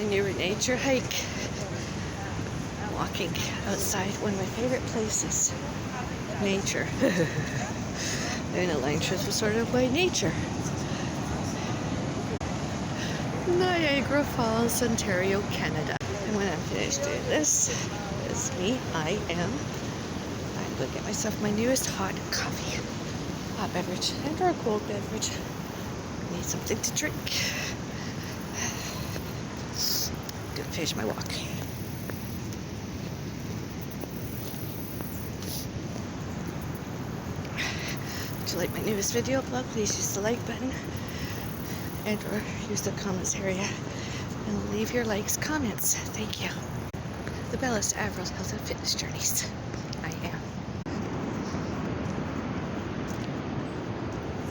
new nature hike. Walking outside, one of my favorite places. Nature. And a line trip was sort of by nature. Niagara Falls, Ontario, Canada. And when I'm finished doing this, is me. I'm going to get myself my newest hot coffee. Hot beverage and or a cold beverage. Need something to drink. Gonna finish my walk. If you like my newest video blog, please use the like button and or use the comments area and leave your likes, comments. Thank you. The Bellis Avril Health and Fitness Journeys.